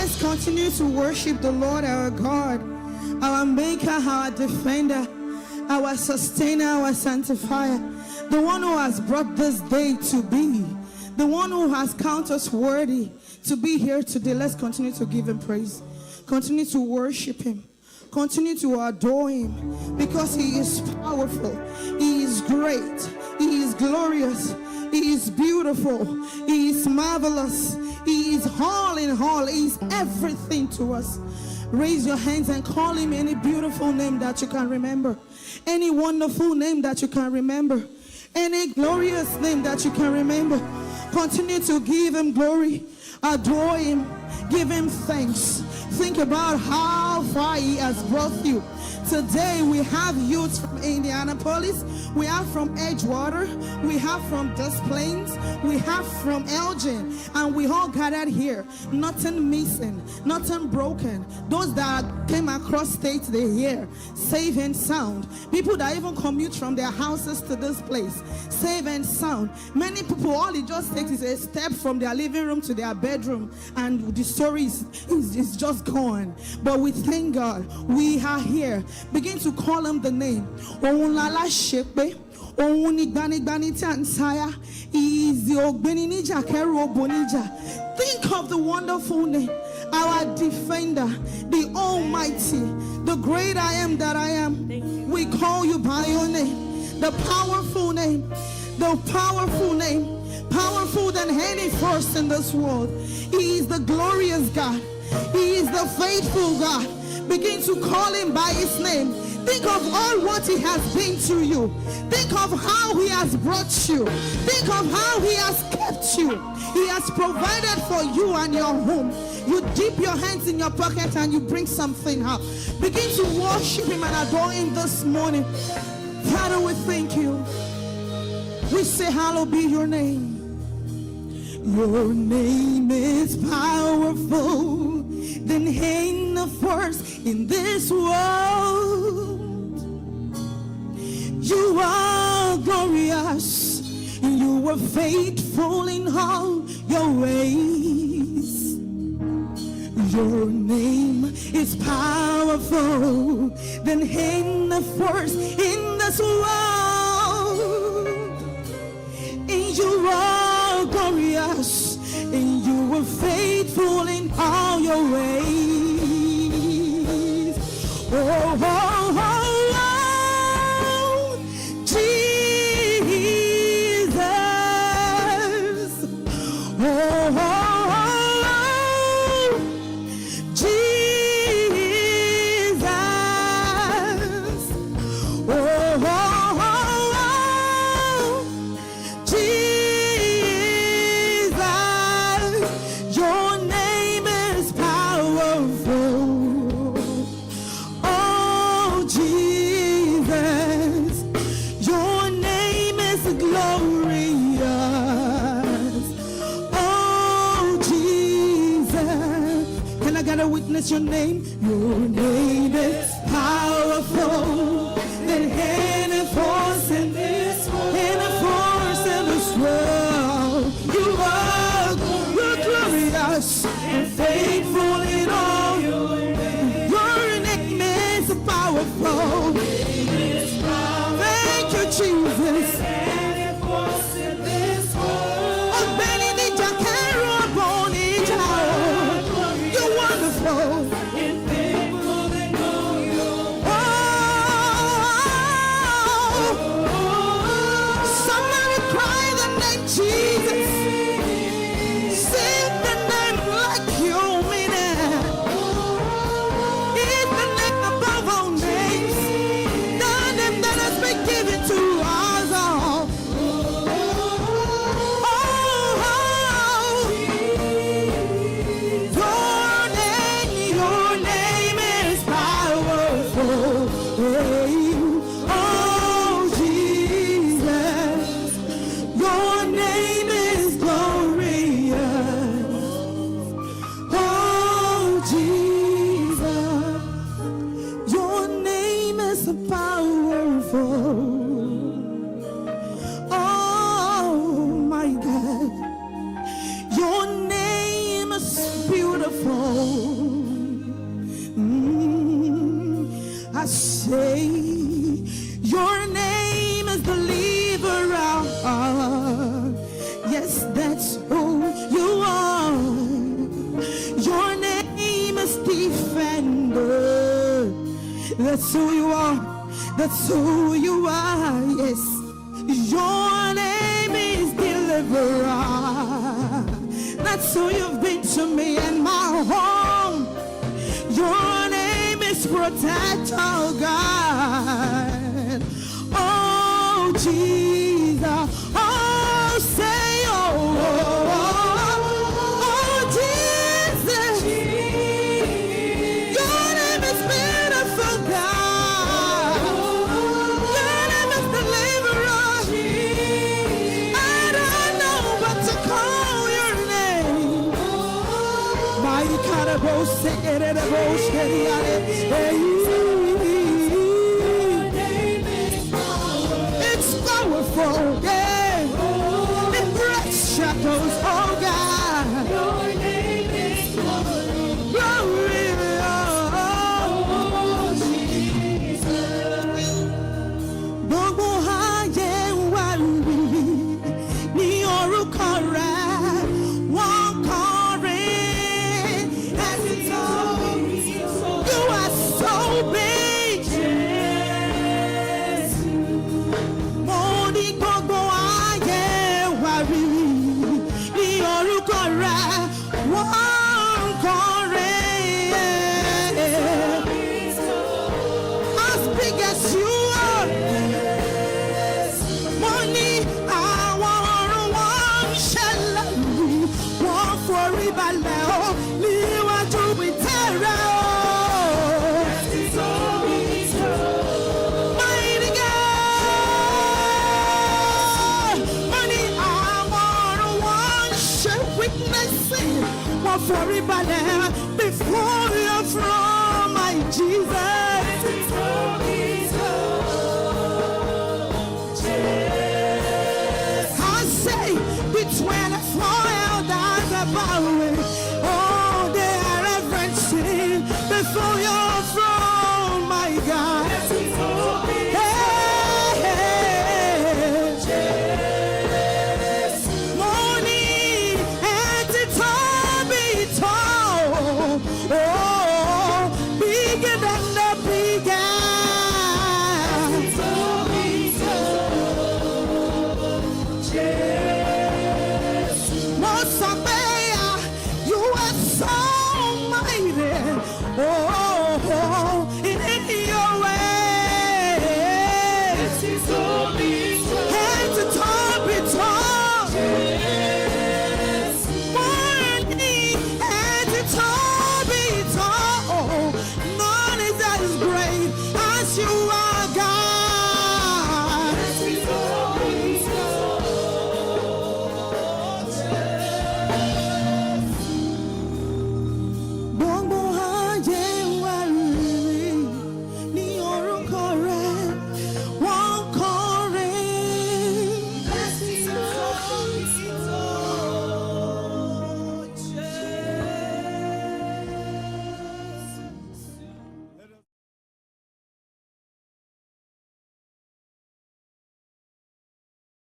Let's continue to worship the Lord our God, our maker, our defender, our sustainer, our sanctifier, the one who has brought this day to be, the one who has counted us worthy to be here today. Let's continue to give him praise. Continue to worship him. Continue to adore him, because he is powerful. He is great. He is glorious. He is beautiful. He is marvelous. He is all in all. He is everything to us. Raise your hands and call him any beautiful name that you can remember. Any wonderful name that you can remember. Any glorious name that you can remember. Continue to give him glory. Adore him. Give him thanks. Think about how far he has brought you. Today we have youths from Indianapolis, we have from Edgewater, we have from Des Plaines, we have from Elgin, and we all gathered here. Nothing missing, nothing broken. Those that came across state, they're here, safe and sound. People that even commute from their houses to this place, safe and sound. Many people, all it just takes is a step from their living room to their bedroom, and the story is just gone. But we thank God we are here. Begin to call him the name. He's the Think of the wonderful name. Our defender, the almighty, the great I am that I am. We call you by your name. The powerful name. The powerful name. Powerful than any force in this world. He is the glorious God. He is the faithful God. Begin to call him by his name. Think of all what he has been to you. Think of how he has brought you. Think of how he has kept you. He has provided for you and your home. You dip your hands in your pocket and you bring something out. Begin to worship him and adore him this morning. Father, we thank you. We say, hallowed be your name. Your name is powerful than any force in this world. You are glorious. You are faithful in all your ways. Your name is powerful than any force in this world. And you are glorious, and you are faithful in all your ways. Oh, oh, oh, oh, Jesus. Oh, oh, oh, Jesus. Oh, oh, oh, Jesus. Your name is powerful. Oh, Jesus. Your name is glorious. Oh, Jesus. Can I get a witness your name? Your name is powerful than any force in this world. Any force in this world. You are glorious and faithful in all your ways. Your name is powerful. Thank you, Jesus. Oh, Benedicta, Carabonita. You're wonderful. Somebody cry the name Jesus. Sing the name like you mean it. It's the name above all names. The name that has been given to us all. Oh, your name, your powerful. I say, your name is deliverer. Yes, that's who you are. Your name is defender. That's who you are. That's who you are. Yes, your name is deliverer. That's who you've been to me and my home. Your name is protector, oh God. Oh Jesus. Oh, say, oh, Jesus. Your name is beautiful, God. Your name is deliverer. I don't know what to call your name. My carabo, say it, it's powerful, yeah. It breaks shadows, oh God. Your name is glory, oh Jesus. Gbogbo ayé wa rí ní orúkọ rẹ̀, wọ́n kọrin ẹ̀sìn tó. You are so big, yes. Mo ní gbogbo ayé wa rí ní orúkọ rẹ̀, wọ́n kọrin. As big as you are, mo ní àwọn ọ̀run wọn ń ṣẹlẹ̀, wọ́n forí balẹ̀ ó níwájú ìtẹ́rẹ̀ ó. For before your throne, my Jesus. I say, between the 4 elders are bowing, oh, they are reverencing before your throne, my God.